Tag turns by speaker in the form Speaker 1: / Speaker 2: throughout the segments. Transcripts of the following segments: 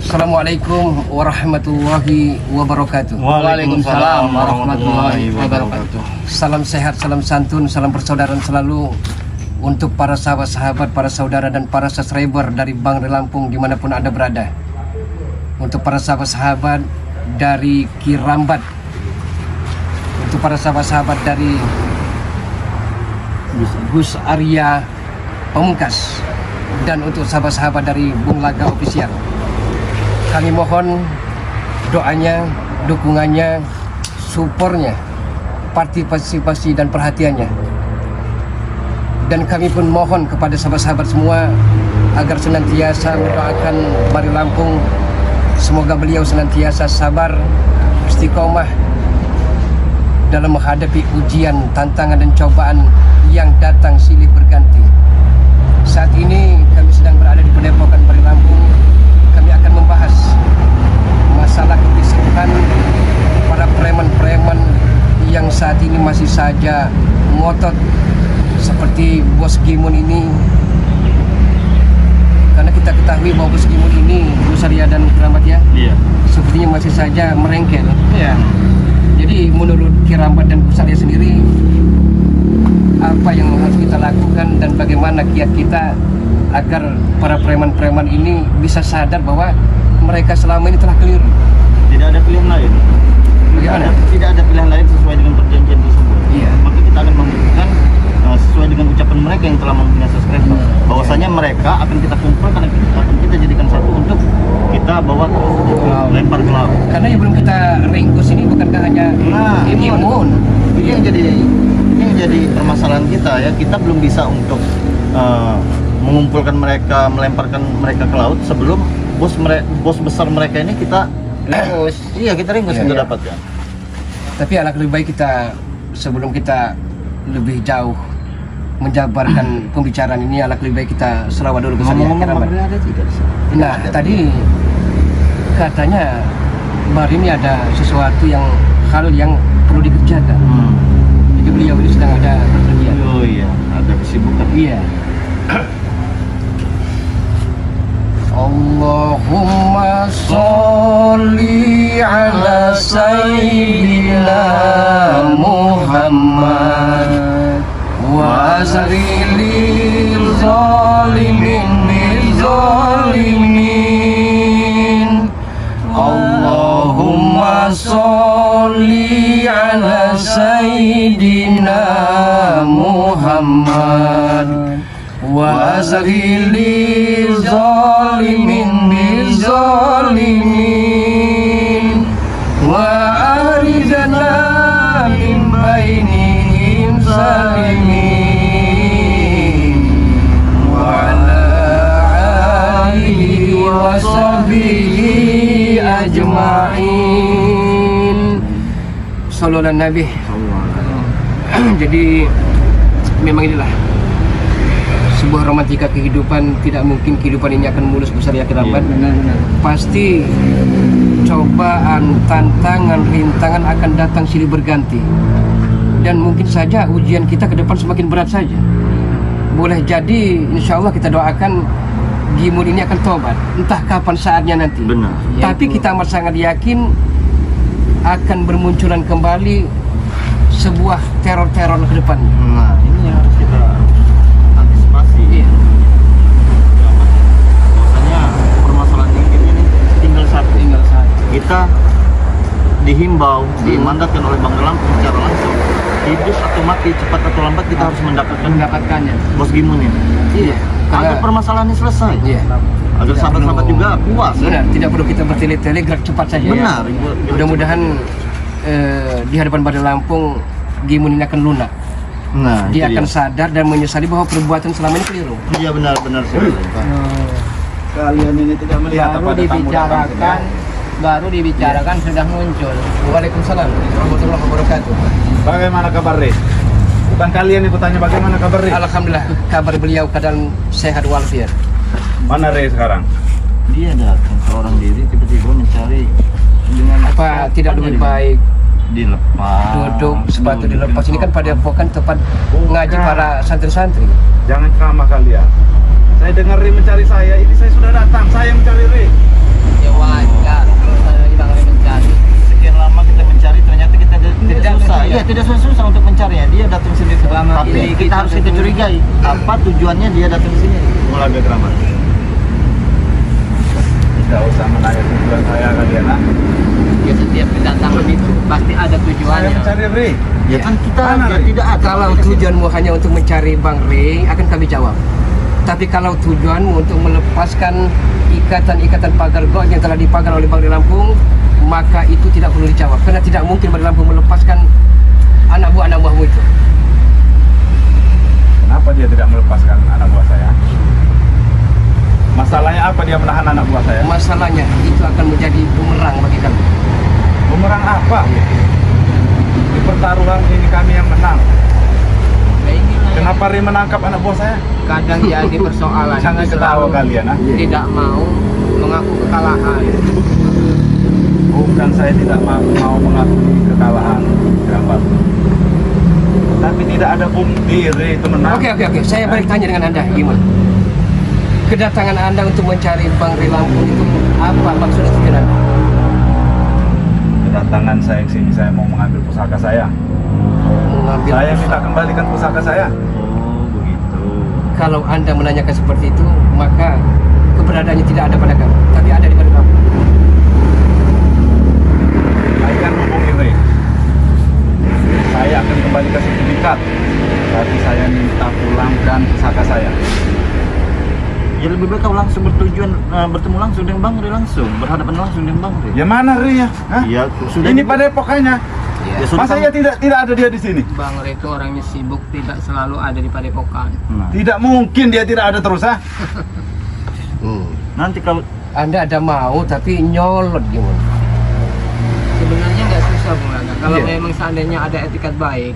Speaker 1: Assalamualaikum warahmatullahi wabarakatuh.
Speaker 2: Waalaikumsalam warahmatullahi wabarakatuh.
Speaker 1: Salam sehat, salam santun, salam persaudaraan selalu untuk para sahabat-sahabat, para saudara dan para subscriber dari Bangre Lampung dimanapun Anda berada. Untuk para sahabat-sahabat dari Kirambat, untuk para sahabat-sahabat dari Gus Arya Pamungkas, dan untuk sahabat-sahabat dari Bung Laga Official. Kami mohon doanya, dukungannya, supportnya, partisipasi dan perhatiannya. Dan kami pun mohon kepada sahabat-sahabat semua agar senantiasa mendoakan Bangre Lampung. Semoga beliau senantiasa sabar, istiqomah dalam menghadapi ujian, tantangan dan cobaan yang datang silih berganti. Saat ini kami sedang berada di Padepokan Bangre Lampung. Kami akan membahas masalah kebisikan para preman-preman yang saat ini masih saja ngotot seperti Bos Gimun ini. Karena kita ketahui bahwa Bos Gimun ini, Gus Arya dan Kirambat ya, sepertinya masih saja merengkel.
Speaker 2: Iya.
Speaker 1: Jadi menurut Kirambat dan Gus Arya sendiri, apa yang harus kita lakukan dan bagaimana kiat kita agar para preman-preman ini bisa sadar bahwa mereka selama ini telah keliru.
Speaker 2: Tidak ada pilihan lain.
Speaker 1: Bagaimana?
Speaker 2: Tidak ada pilihan lain sesuai dengan perjanjian tersebut.
Speaker 1: Iya.
Speaker 2: Maka kita akan membuktikan sesuai dengan ucapan mereka yang telah mempunyai subscriber. Bahwasanya mereka akan kita kumpulkan, akan kita jadikan satu untuk kita bawa lempar ke laut.
Speaker 1: Karena yang belum kita ringkus ini bukankah hanya imun.
Speaker 2: Ini yang jadi permasalahan kita ya. Kita belum bisa untuk mengumpulkan mereka, melemparkan mereka ke laut sebelum bos besar mereka ini kita ringkus. Iya, kita ringkus untuk dapatkan.
Speaker 1: Tapi alangkah lebih baik kita, sebelum kita lebih jauh menjabarkan pembicaraan ini, alangkah lebih baik kita selawat dulu ke Kirambat. Nah, tadi katanya Bar ini ada sesuatu hal yang perlu dikerjakan. Jadi beliau ini sedang ada pekerjaan.
Speaker 2: Oh iya, ada kesibukan.
Speaker 1: Iya. Allahumma sholli ala sayyidina Muhammad wa azrilil zalimin bil zalimin. Allahumma sholli ala sayyidina Muhammad wa azrilil zalimin bil zalimin wa aridana min bainihim salimin wa ala alihi wa sahbihi ajma'in. Sallallahu Nabi. Jadi memang inilah sebuah romantika kehidupan. Tidak mungkin kehidupan ini akan mulus besar ya Kirambat. Pasti cobaan, tantangan, rintangan akan datang silih berganti. Dan mungkin saja ujian kita ke depan semakin berat saja. Boleh jadi insya Allah kita doakan Gimun ini akan tobat. Entah kapan saatnya nanti.
Speaker 2: Benar.
Speaker 1: Tapi kita amat sangat yakin akan bermunculan kembali sebuah teror-teror ke depan.
Speaker 2: Nah, ini yang harus kita antisipasi.
Speaker 1: Iya.
Speaker 2: Bahwasanya permasalahan ini tinggal satu. Kita dihimbau, dimandatkan oleh Bangre Lampung secara langsung, hidup atau mati, cepat atau lambat kita harus
Speaker 1: mendapatkannya.
Speaker 2: Bos Gimun ini.
Speaker 1: Iya.
Speaker 2: Agar permasalahan ini selesai.
Speaker 1: Iya.
Speaker 2: Agar sahabat-sahabat juga puas.
Speaker 1: Benar, tidak perlu kita bertele-tele, gerak cepat saja.
Speaker 2: Benar.
Speaker 1: Ya. Mudah-mudahan di hadapan Bangre Lampung Gimun ini akan lunak.
Speaker 2: Nah,
Speaker 1: dia akan sadar dan menyesali bahwa perbuatan selama ini keliru.
Speaker 2: Iya, benar-benar sekali.
Speaker 3: Kalian ini tidak melihat apa
Speaker 4: baru dibicarakan sudah muncul.
Speaker 1: Waalaikumsalam warahmatullahi wabarakatuh.
Speaker 3: Bagaimana kabar Re? Bukan kalian yang kutanya bagaimana kabar Re?
Speaker 1: Alhamdulillah, kabar beliau keadaan sehat walafiat.
Speaker 3: Mana Re sekarang?
Speaker 2: Dia datang seorang diri tiba-tiba mencari dengan
Speaker 1: Apa tidak lebih baik
Speaker 2: dilepas,
Speaker 1: duduk sepatu dilepas? Ini kan Padepokan tempat ngaji para santri-santri.
Speaker 3: Jangan ceramah kalian. Saya dengar Re mencari saya, ini saya sudah datang, saya mencari Re.
Speaker 4: Ya wajar kalau Bang Re mencari.
Speaker 2: Sekian lama kita mencari, ternyata kita tidak susah.
Speaker 4: tidak.
Speaker 2: Iya, tidak susah untuk mencarinya. Dia datang sini.
Speaker 4: Selama
Speaker 2: Tapi
Speaker 4: ini
Speaker 2: kita
Speaker 4: kita
Speaker 2: harus
Speaker 4: sudah-
Speaker 2: curigai apa tujuannya dia datang ke sini.
Speaker 3: Bulaga Keramat. Tidak usah menanya tujuan saya kalian ah.
Speaker 4: Ya setiap kedatangan itu pasti ada
Speaker 3: Saya
Speaker 4: tujuannya.
Speaker 3: mencari Ri.
Speaker 2: Ya kan kita
Speaker 3: Mana,
Speaker 2: ya,
Speaker 3: Ri?
Speaker 2: tidak ada.
Speaker 1: Kalau tujuanmu hanya untuk mencari Bang Rey, akan kami jawab. Tapi kalau tujuanmu untuk melepaskan ikatan-ikatan pagar goib yang telah dipagar oleh Bang Rey Lampung, maka itu tidak perlu dijawab. Karena tidak mungkin Bang Rey Lampung melepaskan anak buahmu itu.
Speaker 3: Kenapa dia tidak melepaskan anak buah saya? Masalahnya apa dia menahan anak buah saya?
Speaker 1: Masalahnya itu akan menjadi bumerang bagi kami.
Speaker 3: Bumerang apa? Di pertarungan ini kami yang menang.
Speaker 4: Nah, inilah
Speaker 3: Kenapa Ri menangkap anak buah saya?
Speaker 4: yang kadang jadi persoalan.
Speaker 3: Jangan
Speaker 4: Itu
Speaker 3: ketawa
Speaker 4: selalu
Speaker 3: kalian ah.
Speaker 4: tidak mau mengaku kekalahan.
Speaker 3: Bukan saya tidak mau mengakui kekalahan Keramat. Tapi tidak ada bukti Ri itu menang.
Speaker 1: Oke. Saya balik tanya dengan Anda, gimana? Kedatangan Anda untuk mencari Bang Rey Lampung itu apa maksud dan tujuan Anda?
Speaker 3: Kedatangan saya ke sini saya mau mengambil pusaka saya.
Speaker 1: Mengambil
Speaker 3: Saya minta
Speaker 1: pusaka.
Speaker 3: kembalikan pusaka saya.
Speaker 2: Oh, begitu.
Speaker 1: Kalau Anda menanyakan seperti itu, maka keberadaannya tidak ada pada kami, tapi ada di Bang Rey Lampung.
Speaker 3: Saya kan hubungi Ri. Saya akan kembalikan sertifikat. Tapi saya minta pulangkan pusaka saya.
Speaker 2: Ya lebih baik kau langsung bertemu langsung dengan Bang Rey langsung, berhadapan langsung dengan Bang Rey.
Speaker 3: Ya mana Ri ya? Hah?
Speaker 2: Iya, sudah
Speaker 3: Ini pada epokannya.
Speaker 2: Ya, sudah
Speaker 3: Masa
Speaker 2: kan-
Speaker 3: ya tidak ada dia di sini?
Speaker 4: Bang Re itu orangnya sibuk, tidak selalu ada di padepokan.
Speaker 2: Nah,
Speaker 3: Tidak mungkin dia tidak ada terus ah.
Speaker 2: nanti kalau
Speaker 1: Anda ada mau tapi nyolot gimana?
Speaker 4: Sebenarnya nggak susah Bung Laga. Kalau
Speaker 3: Iya.
Speaker 4: memang seandainya ada etikat baik,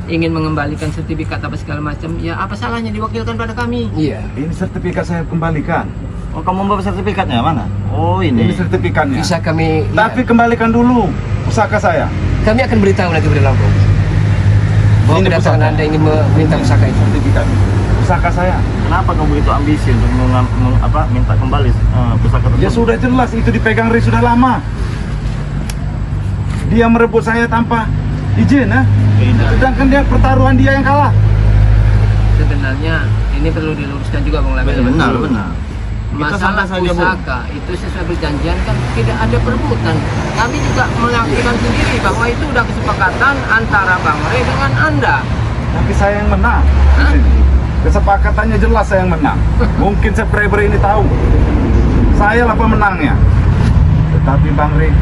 Speaker 4: ingin mengembalikan sertifikat apa segala macam, ya apa salahnya diwakilkan pada kami?
Speaker 1: Iya.
Speaker 3: Ini sertifikat saya kembalikan.
Speaker 2: oh, kamu membawa sertifikatnya mana? Oh, ini.
Speaker 3: Ini sertifikatnya.
Speaker 1: Bisa kami.
Speaker 3: Tapi
Speaker 1: Iya.
Speaker 3: kembalikan dulu pusaka saya.
Speaker 1: Kami akan beritahu nanti Bang Rey Lampung bahwa
Speaker 3: Ini
Speaker 1: kedatangan
Speaker 3: pusaka.
Speaker 1: Anda ingin meminta pusaka itu.
Speaker 3: Sertifikat. Pusaka saya.
Speaker 2: Kenapa kamu begitu ambisi untuk minta kembali pusaka tersebut?
Speaker 3: Ya sudah jelas itu dipegang Ri sudah lama. Dia merebut saya tanpa izin ya.
Speaker 2: Tidak.
Speaker 3: Sedangkan dia pertaruhan dia yang kalah.
Speaker 4: Sebenarnya ini perlu diluruskan juga Bung Laga.
Speaker 2: Benar, benar. Kita
Speaker 4: Masalah
Speaker 2: santai saja, Bu.
Speaker 4: pusaka itu sesuai perjanjian kan tidak ada perebutan. Kami juga melakukan sendiri bahwa itu udah kesepakatan antara Bang Re dengan Anda.
Speaker 3: Tapi saya yang menang. di
Speaker 4: Hah?
Speaker 3: sini. Kesepakatannya jelas saya yang menang. Mungkin subscriber ini tahu. Saya lah pemenangnya. Tetapi Bang Ri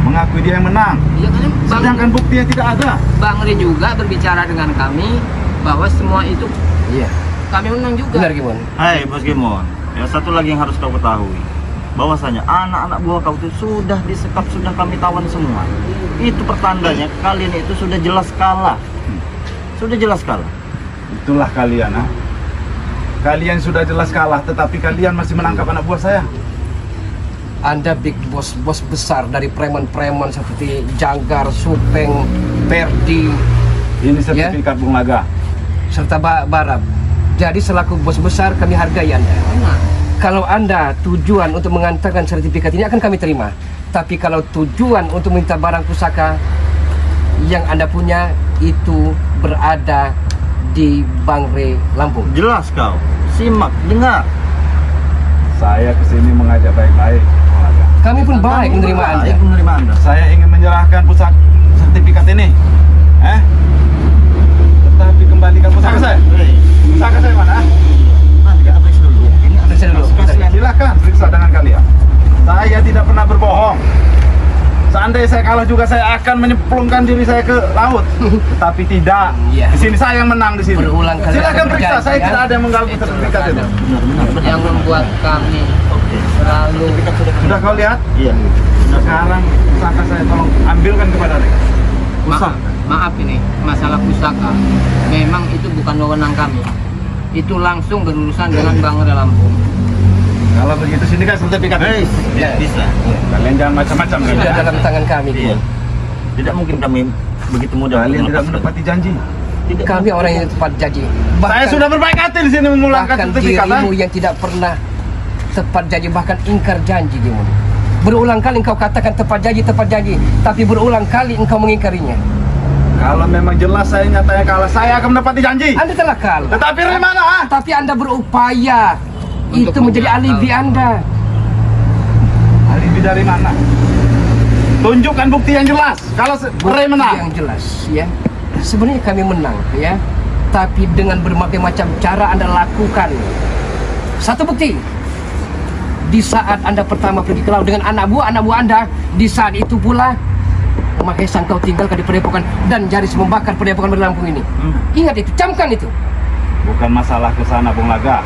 Speaker 3: mengakui dia yang menang.
Speaker 4: Ya kan
Speaker 3: Sedangkan buktinya tidak ada.
Speaker 4: Bang Re juga berbicara dengan kami bahwa semua itu
Speaker 1: Iya.
Speaker 4: kami menang juga.
Speaker 1: Benar gimana?
Speaker 2: Hai Bos Gimon, ya satu lagi yang harus kau ketahui, bahwasanya anak-anak buah kau itu sudah disekap, sudah kami tawan semua. Itu pertandanya kalian itu sudah jelas kalah. Sudah jelas kalah.
Speaker 3: Itulah kalian ah. Kalian sudah jelas kalah, tetapi kalian masih menangkap anak buah saya.
Speaker 1: Anda big bos besar dari preman-preman seperti Janggar, Supeng, Perdi,
Speaker 3: Ini sertifikat Bung Laga.
Speaker 1: serta Barab. Jadi selaku bos besar kami hargai Anda.
Speaker 4: Benar.
Speaker 1: Kalau Anda tujuan untuk mengantarkan sertifikat ini akan kami terima. Tapi kalau tujuan untuk minta barang pusaka yang Anda punya itu berada di Bang Re Lampung.
Speaker 2: Jelas kau. Simak, dengar.
Speaker 3: Saya kesini mengajak baik-baik, Bung Laga.
Speaker 1: Kami pun baik
Speaker 2: Kamu
Speaker 1: menerima Anda.
Speaker 2: baik menerima Anda.
Speaker 3: Saya ingin menyerahkan pusaka sertifikat ini. Tetapi kembalikan pusaka saya.
Speaker 2: Hei,
Speaker 3: Pusaka saya mana?
Speaker 2: nanti kita periksa dulu. Ini ada
Speaker 1: Periksa dulu.
Speaker 3: Silakan periksa dengan kalian. Saya tidak pernah berbohong. Seandainya saya kalah juga saya akan menyemplungkan diri saya ke laut. Tetapi tidak.
Speaker 1: Iya.
Speaker 3: Di sini saya yang menang di sini.
Speaker 1: Berulang kali
Speaker 3: Silakan
Speaker 1: Anda
Speaker 3: periksa.
Speaker 1: berjanji,
Speaker 3: Saya
Speaker 1: ya.
Speaker 3: tidak ada yang mengganggu sertifikat itu.
Speaker 2: Benar.
Speaker 4: Yang membuat kami
Speaker 2: Oke.
Speaker 4: selalu
Speaker 2: Sertifikat sudah
Speaker 3: Sudah kau lihat?
Speaker 2: Iya.
Speaker 3: Sekarang pusaka saya tolong ambilkan kepada mereka.
Speaker 4: maaf ini masalah pusaka. Memang itu bukan wewenang kami. Itu langsung berurusan dengan Bang Re Lampung.
Speaker 3: Kalau begitu sini kan sertifikat.
Speaker 2: Hei,
Speaker 1: Iya.
Speaker 2: bisa.
Speaker 3: Kalian jangan macam-macam.
Speaker 1: Sudah
Speaker 3: kalian.
Speaker 1: dalam tangan kami.
Speaker 2: Iya. Tidak mungkin kami begitu mudah
Speaker 3: Kalian
Speaker 2: untuk
Speaker 3: tidak
Speaker 2: melepaskan.
Speaker 3: menepati janji.
Speaker 2: Tidak.
Speaker 1: Kami orang yang tepat janji.
Speaker 3: Saya sudah berbaik hati di sini memulangkan
Speaker 1: bahkan
Speaker 3: sertifikat.
Speaker 1: dirimu yang tidak pernah tepat janji, bahkan ingkar janji, Gimon. Berulang kali engkau katakan tepat janji, tapi berulang kali engkau mengingkarinya.
Speaker 3: Kalau memang jelas saya nyatanya kalah, saya akan mendapati janji.
Speaker 1: Anda telah kalah.
Speaker 3: Tetapi dari mana?
Speaker 1: Tapi Anda berupaya.
Speaker 4: Untuk
Speaker 1: Itu menjadi alibi Anda.
Speaker 3: Alibi dari mana? Tunjukkan bukti yang jelas. Kalau Ray menang.
Speaker 1: Yang jelas, ya. Sebenarnya kami menang, ya. Tapi dengan berbagai macam cara Anda lakukan. Satu bukti. Di saat Anda pertama pergi ke laut dengan anak buah Anda, di saat itu pula Mahesa engkau tinggalkan di padepokan dan Jaris membakar padepokan berlampung ini. Ingat itu, camkan itu.
Speaker 3: Bukan masalah ke sana, Bung Laga.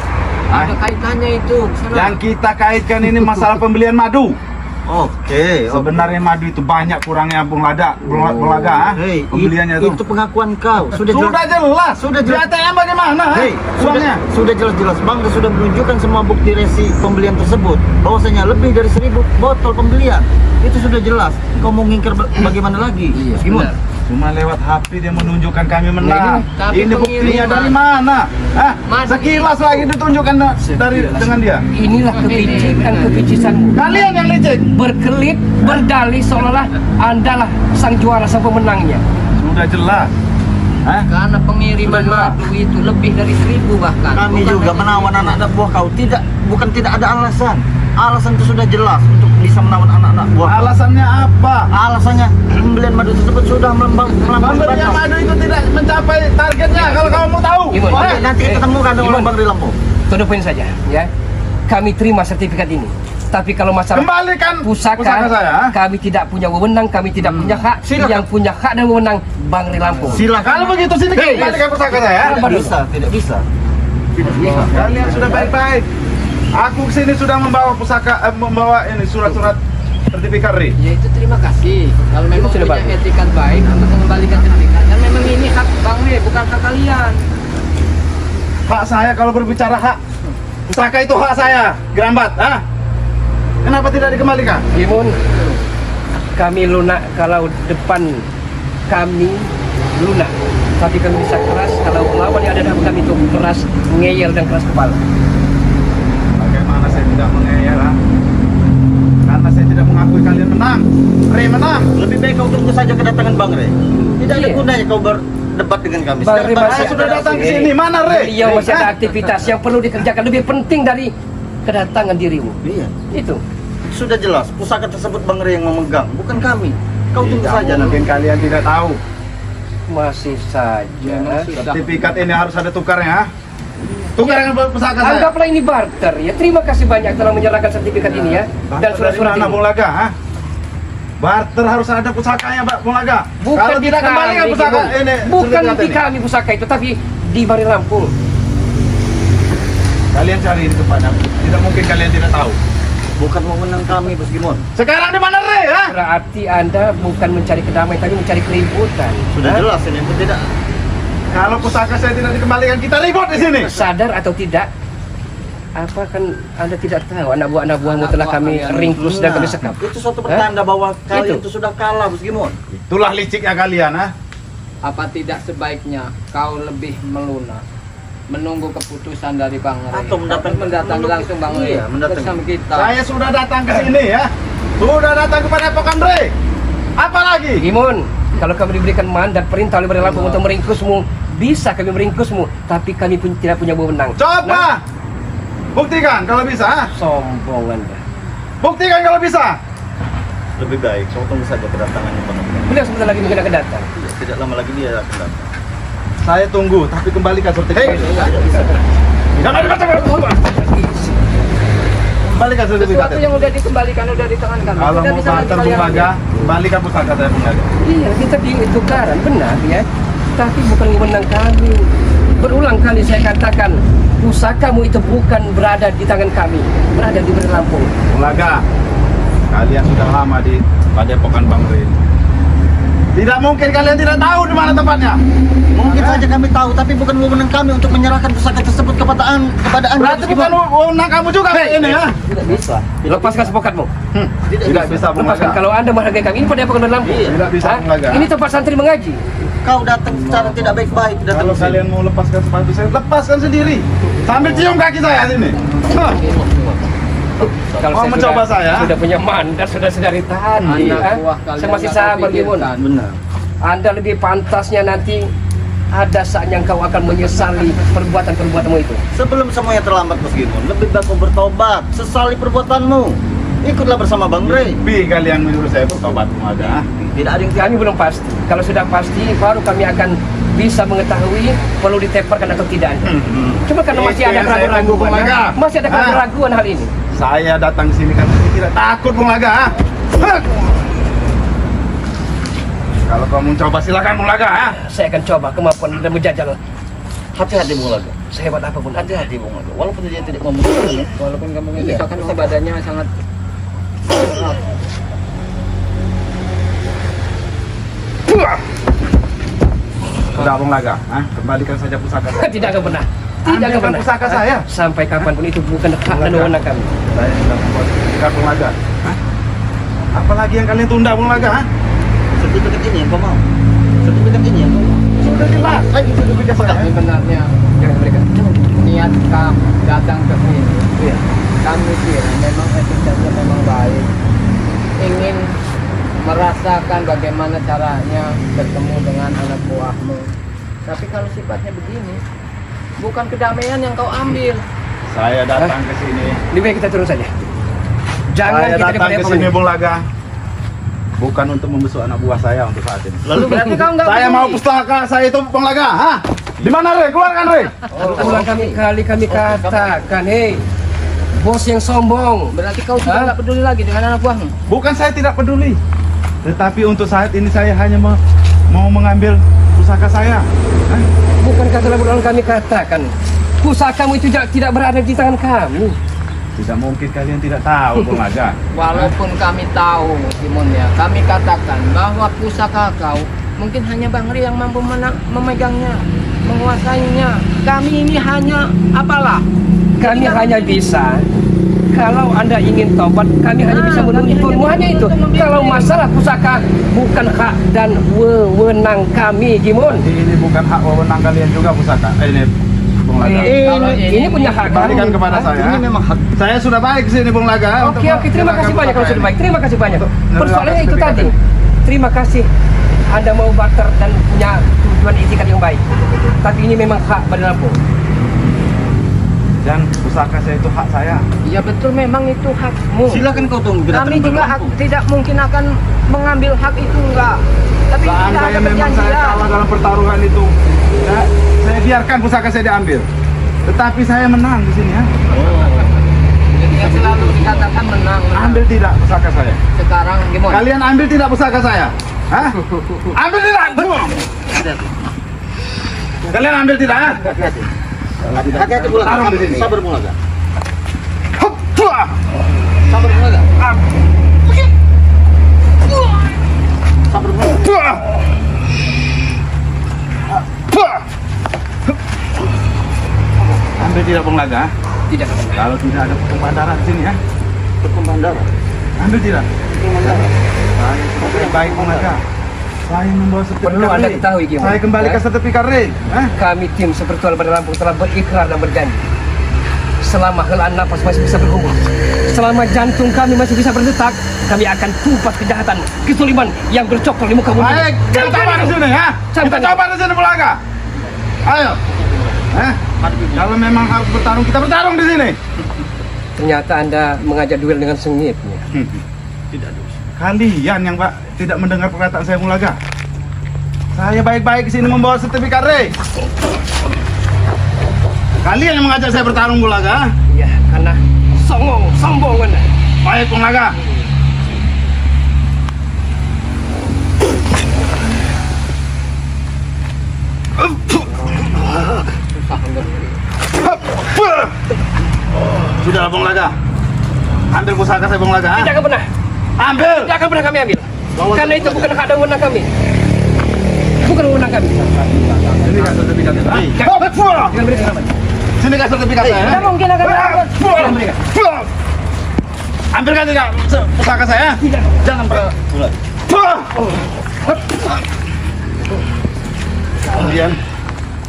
Speaker 4: Ada kaitannya itu.
Speaker 3: Yang kita kaitkan ini masalah pembelian madu.
Speaker 2: Oke.
Speaker 3: Sebenarnya madu itu banyak kurangnya, Bung Laga,
Speaker 2: Hei,
Speaker 3: pembeliannya
Speaker 2: itu pengakuan kau. Sudah jelas.
Speaker 3: Sudah jelas. Di ATM bagaimana?
Speaker 2: Hei,
Speaker 3: Uangnya.
Speaker 2: sudah jelas-jelas Bang sudah menunjukkan semua bukti resi pembelian tersebut. Bahwasanya lebih dari 1000 botol pembelian. Itu sudah jelas. Kau mau ngingkir bagaimana lagi?
Speaker 1: Iya,
Speaker 2: Gimana?
Speaker 1: benar.
Speaker 3: Cuma lewat HP dia menunjukkan kami menang.
Speaker 4: Tapi
Speaker 3: Ini buktinya
Speaker 4: pengiriman.
Speaker 3: dari mana? Hah?
Speaker 4: Madu.
Speaker 3: Sekilas lagi ditunjukkan dari dengan dia.
Speaker 1: Inilah kepicisanmu.
Speaker 3: Kalian yang licik.
Speaker 1: Berkelit, berdalih seolah-olah Anda lah sang juara, sang pemenangnya.
Speaker 3: Sudah jelas. Hah?
Speaker 4: Karena pengiriman madu itu lebih dari 1000 bahkan.
Speaker 2: Kami
Speaker 4: Bukan
Speaker 2: juga
Speaker 4: hanya
Speaker 2: menawan
Speaker 4: 1000.
Speaker 2: anak-anak buah kau. Bukan tidak ada alasan. Alasan itu sudah jelas untuk bisa menawan anak-anak buah kau.
Speaker 3: Alasannya apa?
Speaker 2: Alasannya pembelian madu tersebut sudah melampaui
Speaker 3: Pembelian
Speaker 2: batas.
Speaker 3: madu itu tidak mencapai targetnya. Kalau kamu mau tahu.
Speaker 1: Gimana?
Speaker 2: Oke,
Speaker 3: Hah?
Speaker 2: nanti kita temukan dengan
Speaker 1: Gimana?
Speaker 2: Bang Ray Lampung.
Speaker 1: To the point saja, ya. Kami terima sertifikat ini. Tapi kalau masalah
Speaker 3: Kembalikan
Speaker 1: pusaka
Speaker 3: saya. Ha?
Speaker 1: kami tidak punya wewenang, kami tidak punya hak.
Speaker 2: Silakan.
Speaker 1: Yang punya hak dan wewenang Bang Ray Lampung.
Speaker 2: Silakan.
Speaker 3: Kalau begitu sini
Speaker 1: Hei,
Speaker 3: kembalikan pusaka saya.
Speaker 2: Tidak bisa, tidak bisa.
Speaker 3: Kalian sudah baik-baik. Aku kesini sudah membawa membawa ini surat-surat sertifikat Ri.
Speaker 4: Ya itu terima kasih. Kalau memang
Speaker 1: sudah
Speaker 4: punya
Speaker 1: bagus.
Speaker 4: etikat baik untuk mengembalikan sertifikat. Dan memang ini hak Bang Ray, bukan hak kalian.
Speaker 3: Hak saya kalau berbicara hak. Pusaka itu hak saya, Gerambat. Ah, kenapa tidak dikembalikan?
Speaker 1: Gimun, kami lunak kalau depan kami lunak. Tapi kami bisa keras kalau lawan yang ada dalam kami itu keras, ngeyel dan keras kepala.
Speaker 3: Bagaimana saya tidak mengeyel, ha? Karena saya tidak mengakui kalian menang. Ray menang.
Speaker 2: Lebih baik kau tunggu saja kedatangan Bang Ray. Tidak ada
Speaker 1: Iya.
Speaker 2: gunanya kau berdebat dengan kami.
Speaker 1: Bang
Speaker 2: Sekarang
Speaker 1: Ray
Speaker 2: Bang
Speaker 1: masih
Speaker 3: Saya sudah
Speaker 1: ada
Speaker 3: datang ke
Speaker 1: sini.
Speaker 3: sini. Mana Ray?
Speaker 1: Beliau masih ada
Speaker 3: Hah?
Speaker 1: aktivitas yang perlu dikerjakan lebih penting dari kedatangan dirimu.
Speaker 2: Iya.
Speaker 1: Itu.
Speaker 2: Sudah jelas, pusaka tersebut Bang Ray yang memegang, bukan kami. Kau tunggu
Speaker 3: Tidak
Speaker 2: saja
Speaker 3: mungkin
Speaker 2: nanti.
Speaker 3: kalian tidak tahu.
Speaker 1: Masih saja.
Speaker 3: Sertifikat ini harus ada tukarnya, ha? Tukar dengan pusaka saya.
Speaker 1: Anggaplah ini barter ya. Terima kasih banyak telah menyerahkan sertifikat ini ya. Dan
Speaker 3: Barter dari
Speaker 1: surat-surat
Speaker 3: mana,
Speaker 1: ini.
Speaker 3: Bung Laga, ha? Barter harus ada pusakanya, Pak Bung Laga.
Speaker 1: Bukan
Speaker 3: Kalau
Speaker 1: di
Speaker 3: tidak kembalikan
Speaker 1: kami,
Speaker 3: pusaka
Speaker 1: Gimun.
Speaker 3: ini,
Speaker 1: Bukan
Speaker 3: sertifikat
Speaker 1: di
Speaker 3: ini.
Speaker 1: kami pusaka itu, tapi di Bari Lampung.
Speaker 3: Kalian cari di tempatnya. Tidak mungkin kalian tidak tahu.
Speaker 2: Bukan wewenang kami, Bos Gimon.
Speaker 3: Sekarang di mana Ray, ha?
Speaker 1: Berarti Anda bukan mencari kedamaian, tapi mencari keributan.
Speaker 2: Sudah
Speaker 3: Hah?
Speaker 2: jelas ini, tidak.
Speaker 3: Kalau pusaka saya tidak dikembalikan, kita ribut di sini.
Speaker 1: Sadar atau tidak? Apa kan Anda tidak tahu anak buahmu telah kami ringkus dan kami sekap?
Speaker 2: Itu suatu pertanda bahwa kalian
Speaker 1: Itu.
Speaker 2: itu sudah kalah, Bos Gimon.
Speaker 3: Itulah liciknya kalian, ha?
Speaker 4: Apa tidak sebaiknya kau lebih melunak, menunggu keputusan dari Bang Ray?
Speaker 2: Atau
Speaker 4: mendatangi langsung Bang Ray
Speaker 2: Iya, mendatangi.
Speaker 4: bersama kita.
Speaker 3: Saya sudah datang ke sini, ya. Sudah datang kepada Pokan Ray. Apa lagi?
Speaker 1: Gimun, kalau kami diberikan mandat perintah oleh Bari Lampung untuk meringkusmu, bisa kami meringkusmu, tapi kami pun tidak punya wewenang.
Speaker 3: Coba buktikan kalau bisa, ha?
Speaker 1: Sombong Anda.
Speaker 3: Buktikan kalau bisa.
Speaker 2: Lebih baik kau tunggu saja kedatangannya Bang Ray.
Speaker 1: Beliau sebentar lagi mungkin akan datang.
Speaker 2: Tidak lama lagi dia akan datang.
Speaker 3: Saya tunggu, tapi kembalikan sertifikat. Jangan dibaca. Kembalikan sertifikat.
Speaker 4: Sesuatu yang udah dikembalikan udah di tangan kami.
Speaker 3: Kalau
Speaker 4: Tidak
Speaker 3: mau
Speaker 4: bisa lagi
Speaker 3: barter
Speaker 4: kalian
Speaker 3: Bung Laga,
Speaker 4: ambil.
Speaker 3: kembalikan pusaka saya Bung Laga.
Speaker 1: Iya, kita tukaran, benar ya. Tapi bukan wewenang kami. Berulang kali saya katakan, pusakamu itu bukan berada di tangan kami, berada di Bari Lampung.
Speaker 3: Bung Laga, kalian sudah lama di Padepokan Bang Ray. Tidak mungkin kalian tidak tahu di mana tempatnya.
Speaker 2: Mungkin saja kami tahu, tapi bukan wewenang kami untuk menyerahkan pusaka tersebut kepada Anda.
Speaker 3: Berarti
Speaker 2: Bos
Speaker 3: bukan
Speaker 2: Gimon.
Speaker 3: wewenang kamu juga ini, ya.
Speaker 2: Tidak bisa.
Speaker 1: Lepaskan sepokatmu.
Speaker 3: Tidak bisa Bung
Speaker 1: Lepaskan.
Speaker 3: Laga.
Speaker 1: Kalau Anda menghargai kami, ini Padepokan Bari Lampung.
Speaker 3: Iya, tidak bisa,
Speaker 1: Hah?
Speaker 3: Bung Laga.
Speaker 1: Ini tempat santri mengaji.
Speaker 2: Kau datang secara tidak baik-baik. Datang
Speaker 3: Kalau
Speaker 2: ke sini.
Speaker 3: kalian mau lepaskan sepatu saya, lepaskan sendiri. Sambil cium kaki saya sini. Hah.
Speaker 1: Kalau
Speaker 3: Mau mencoba saya?
Speaker 1: sudah punya mandat, sudah dari tadi.
Speaker 4: Anak buah kalian
Speaker 1: Saya masih
Speaker 4: nggak
Speaker 1: sabar, Gimun.
Speaker 4: terpikirkan.
Speaker 2: Benar.
Speaker 1: Anda lebih pantasnya nanti ada saatnya engkau akan menyesali perbuatan-perbuatanmu itu.
Speaker 2: Sebelum semuanya terlambat Bos Gimun, lebih baik kau bertobat, sesali perbuatanmu. Ikutlah bersama Bang Rey.
Speaker 3: Lebih kalian menyuruh saya bertobat Bung Laga.
Speaker 2: Tidak ada yang
Speaker 1: Kami belum pasti. Kalau sudah pasti, baru kami akan bisa mengetahui perlu diteparkan atau tidak. Cuma karena masih
Speaker 3: Itu
Speaker 1: ada
Speaker 3: yang saya
Speaker 1: keraguan-raguan,
Speaker 3: tunggu, Bung Laga.
Speaker 1: masih ada keraguan-raguan hal ini.
Speaker 3: Saya datang ke sini karena saya tidak takut Bung Laga. Kalau kamu mencoba silakan Bung Laga.
Speaker 1: Saya akan coba kemampuan dan menjajal
Speaker 2: hati-hati Bung Laga.
Speaker 1: sehebat apapun.
Speaker 2: Hati-hati Bung Laga. Walaupun dia tidak membunuhnya.
Speaker 4: Walaupun kamu
Speaker 1: Iya.
Speaker 4: kan badannya sangat
Speaker 3: Sudah Bung Laga, kembalikan saja pusaka saya.
Speaker 1: Tidak akan pernah. Tidak akan
Speaker 3: Ambilkan
Speaker 1: pernah.
Speaker 3: pusaka saya.
Speaker 1: Sampai kapanpun itu bukan hak dan wewenang kami.
Speaker 3: Saya sudah membuat sertifikat Bung Laga. Apalagi yang kalian tunda Bung Laga?
Speaker 2: Sertifikat ini yang kau mau. Sertifikat ini yang kau mau.
Speaker 3: Sudah jelas, lagi sertifikat saya.
Speaker 4: sebenarnya
Speaker 1: Jangan berikan.
Speaker 4: niat kamu datang ke sini.
Speaker 1: Iya.
Speaker 4: Kami kira memang etikanya memang baik. Ingin merasakan bagaimana caranya bertemu dengan anak buahmu. Tapi kalau sifatnya begini, bukan kedamaian yang kau ambil.
Speaker 3: Saya datang ke sini.
Speaker 1: Lebih baik kita turun saja. Jangan
Speaker 3: Saya
Speaker 1: kita
Speaker 3: datang ke
Speaker 1: diperdepan.
Speaker 3: sini Bung Laga. Bukan untuk membesuk anak buah saya untuk saat ini.
Speaker 2: Lalu
Speaker 4: Berarti kau nggak
Speaker 3: Saya
Speaker 4: peduli.
Speaker 3: mau pustaka saya itu Bung Laga. Di mana Rey? Keluarkan Rey.
Speaker 1: Berulang kami katakan, hei, bos yang sombong.
Speaker 4: Berarti kau sudah
Speaker 1: Hah?
Speaker 4: nggak peduli lagi dengan anak buahmu.
Speaker 3: Bukan saya tidak peduli. Tetapi untuk saat ini saya hanya mau mengambil pusaka saya.
Speaker 1: Bukankah telah berulang kami katakan, pusakamu itu tidak berada di tangan kami.
Speaker 3: Tidak mungkin kalian tidak tahu Bung Laga.
Speaker 4: Walaupun kami tahu, Timun ya, kami katakan bahwa pusaka kau mungkin hanya Bang Ri yang mampu memegangnya, menguasainya. Kami ini hanya apalah?
Speaker 1: Kami
Speaker 4: Jadi
Speaker 1: hanya bisa, kalau Anda ingin tobat, kami hanya bisa menuntunmu, hanya itu. Kalau masalah pusaka bukan hak dan wewenang kami, Gimun.
Speaker 3: Ini bukan hak wewenang kalian juga pusaka. Ini Bung Laga.
Speaker 4: Kalau
Speaker 1: Ini punya hak
Speaker 3: Kembalikan
Speaker 1: kamu.
Speaker 3: kepada saya.
Speaker 2: ini memang hak.
Speaker 3: Saya sudah baik sini Bung Laga.
Speaker 1: Oke, terima kasih banyak kalau sudah baik. Terima kasih banyak.
Speaker 3: Untuk
Speaker 1: Persoalannya itu
Speaker 3: sertifikat
Speaker 1: tadi.
Speaker 3: ini.
Speaker 1: Terima kasih Anda mau barter dan punya tujuan etikat yang baik. Tapi ini memang hak Badan Lampung.
Speaker 3: Dan pusaka saya itu hak saya.
Speaker 4: Ya betul, memang itu hakmu.
Speaker 2: Silakan kau tunggu.
Speaker 4: Kami juga tidak mungkin akan mengambil hak itu, enggak. Tapi tidak
Speaker 3: Seandainya
Speaker 4: ada
Speaker 3: memang saya
Speaker 4: perjanjian.
Speaker 3: kalah dalam pertarungan itu, ya, saya biarkan pusaka saya diambil. Tetapi saya menang di sini ya.
Speaker 4: Jadi yang selalu dikatakan menang.
Speaker 3: Ambil tidak pusaka saya.
Speaker 4: Sekarang gimana?
Speaker 3: Kalian ambil tidak pusaka saya? Hah? Ambil tidak? Kalian ambil tidak?
Speaker 2: Hati-hati Bung Laga.
Speaker 3: Taruh di sini.
Speaker 2: Sabar Bung Laga.
Speaker 3: Hup, tuah.
Speaker 2: Sabar Bung Laga.
Speaker 3: Am,
Speaker 2: Sabar Bung Laga.
Speaker 3: tuah. Tuah. Hup. Ambil tidak Bung Laga?
Speaker 1: Tidak akan.
Speaker 3: Kalau tidak ada pertumpahan darah di sini ya.
Speaker 2: Pertumpahan darah.
Speaker 3: Ambil tidak?
Speaker 2: Pertumpahan darah.
Speaker 3: Saya seperti baik Bung Laga. Saya membawa sertifikat
Speaker 1: Perlu Anda
Speaker 3: Rey.
Speaker 1: ketahui, Kim.
Speaker 3: Saya kembalikan
Speaker 1: Ya.
Speaker 3: sertifikat Rey. Hah?
Speaker 1: Kami tim Sepertual Badan Lampung telah berikrar dan berjanji. Selama helaan nafas masih bisa berhubung, selama jantung kami masih bisa berdetak, kami akan tumpas kejahatan, kesuliman yang bercokol di muka bumi.
Speaker 3: Baik, kita coba di sini ya. Kita
Speaker 1: Camkan.
Speaker 3: coba di sini Bung Laga. Ayo. Kalau memang harus bertarung, kita bertarung di sini.
Speaker 1: Ternyata Anda mengajak duel dengan sengitnya.
Speaker 2: Tidak ada.
Speaker 3: Kalian yang Pak tidak mendengar perkataan saya Bung Laga. Saya baik-baik di sini membawa sertifikat Rey. Kalian yang mengajak saya bertarung Bung Laga.
Speaker 1: Ya, karena sombong Anda.
Speaker 3: Baik Bung Laga. Sudah Bung Laga. Ambil pusaka saya Bung Laga.
Speaker 1: Tidak akan pernah.
Speaker 3: Ambil.
Speaker 1: Tidak akan pernah kami ambil. Karena itu bukan hak dan wewenang kami. Bukan wewenang kami.
Speaker 3: Sini kan sertifikat saya.
Speaker 1: Jangan berikan selamat.
Speaker 3: Sini kan sertifikat saya.
Speaker 4: Tidak mungkin akan dapat.
Speaker 1: Jangan berikan.
Speaker 3: Ambilkan tidak pusaka saya.
Speaker 1: Tidak.
Speaker 3: Jangan Bung Laga. Kemudian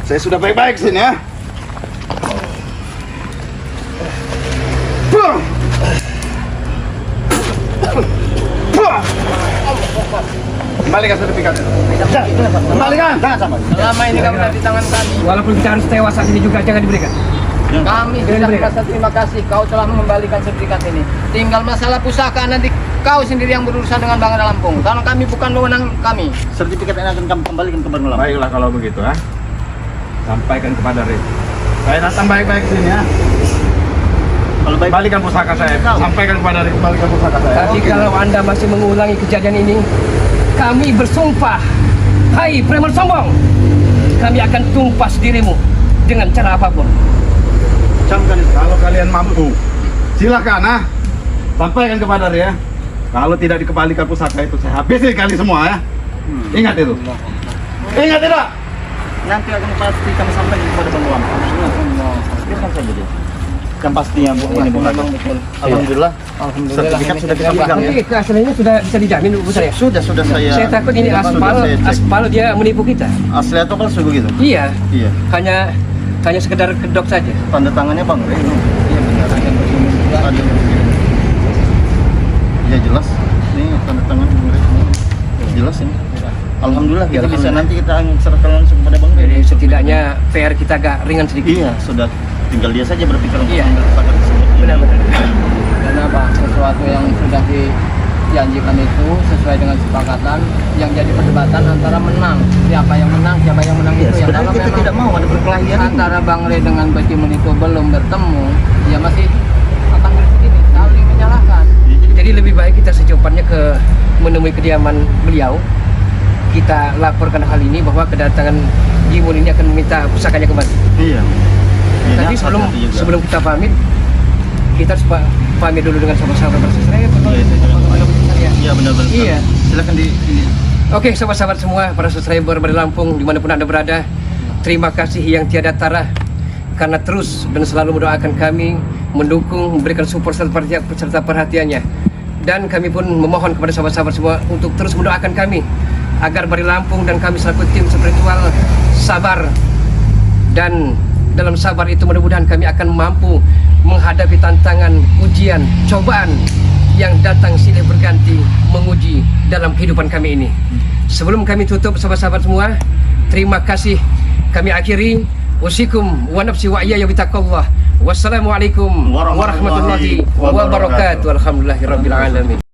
Speaker 3: saya sudah baik-baik sini ya. Kembalikan sertifikatnya.
Speaker 2: Kembalikan.
Speaker 3: Kembalikan.
Speaker 2: Jangan sampai.
Speaker 4: Selama ini kamu ada di tangan kami.
Speaker 1: Walaupun kita harus tewas saat ini juga jangan diberikan.
Speaker 4: Kami sudah merasa terima kasih kau telah mengembalikan sertifikat ini. Tinggal masalah pusaka nanti kau sendiri yang berurusan dengan Bangre Lampung. Karena kami bukan wewenang kami.
Speaker 2: Sertifikat ini akan kami kembalikan ke Bangre Lampung.
Speaker 3: Baiklah kalau begitu ya. Sampaikan kepada Riz. Saya datang baik-baik ke sini ya.
Speaker 2: Kalau baik,
Speaker 3: Kembalikan pusaka saya.
Speaker 2: Tahu.
Speaker 3: Sampaikan kepada Riz, kembalikan pusaka saya.
Speaker 1: Tapi kalau Anda masih mengulangi kejadian ini, kami bersumpah, hai preman sombong, kami akan tumpas dirimu dengan cara apapun.
Speaker 2: camkan itu.
Speaker 3: Kalau kalian mampu, silakan ah. Sampaikan kepada dia. Kalau tidak dikembalikan pusaka itu, saya habisin kali semua ya. Ingat itu. Ingat tidak?
Speaker 2: Nanti akan pasti kami sampaikan kepada Bangre Lampung. Biarkan saja dia. Yang pastinya Bu, ini Bu.
Speaker 4: Memang betul.
Speaker 2: Alhamdulillah.
Speaker 4: Alhamdulillah.
Speaker 2: Sertifikat sudah kita pegang ya.
Speaker 1: Tapi keasliannya sudah bisa dijamin Bu saya.
Speaker 2: Sudah saya.
Speaker 1: Saya takut ini
Speaker 2: Sudah
Speaker 1: aspal,
Speaker 2: saya cek.
Speaker 1: aspal dia menipu kita.
Speaker 2: Asli atau palsu begitu?
Speaker 1: Iya,
Speaker 2: Iya.
Speaker 1: hanya sekedar kedok saja.
Speaker 2: Tanda tangannya Bangre.
Speaker 4: Iya benar.
Speaker 2: Ada. Ya jelas. Ini tanda tangan Bangre. Jelas ini. Alhamdulillah kita bisa nanti kita serahkan langsung kepada Bangre.
Speaker 1: Jadi setidaknya PR kita agak ringan sedikit.
Speaker 2: Iya, sudah tinggal dia saja berpikir untuk
Speaker 1: Iya.
Speaker 2: mengambil pusaka tersebut.
Speaker 1: Benar-benar.
Speaker 4: Kenapa? Sesuatu yang sudah dijanjikan itu sesuai dengan kesepakatan yang jadi perdebatan antara menang. Siapa yang menang
Speaker 2: Iya,
Speaker 4: itu yang
Speaker 2: sebenarnya
Speaker 4: kalau
Speaker 2: kita
Speaker 4: memang
Speaker 2: tidak mau ada perkelahian.
Speaker 4: antara Bangre dengan Betimun itu belum bertemu, ya masih akan begini, saling menyalahkan.
Speaker 1: Jadi lebih baik kita secepatnya menemui kediaman beliau. Kita laporkan hal ini bahwa kedatangan Jimun ini akan meminta pusakanya kembali.
Speaker 2: Iya.
Speaker 1: Tadi sebelum kita pamit, kita harus pamit dulu dengan sahabat-sahabat berseseraya.
Speaker 2: Iya benar-benar.
Speaker 1: Iya.
Speaker 2: Silakan di ini.
Speaker 1: Oke, sahabat-sahabat semua, para subscriber dari Lampung, dimanapun Anda berada, terima kasih yang tiada tara karena terus dan selalu mendoakan kami, mendukung, memberikan support serta perhatiannya. Dan kami pun memohon kepada sahabat-sahabat semua untuk terus mendoakan kami agar Bari Lampung dan kami selaku tim spiritual sabar, dan dalam sabar itu mudah-mudahan kami akan mampu menghadapi tantangan, ujian, cobaan yang datang silih berganti menguji dalam kehidupan kami ini. Sebelum kami tutup sahabat-sahabat semua, terima kasih kami akhiri. Usikum wa nafsi wa iyaya bitaqwallah. Wassalamualaikum warahmatullahi wabarakatuh. Alhamdulillahirabbil alamin.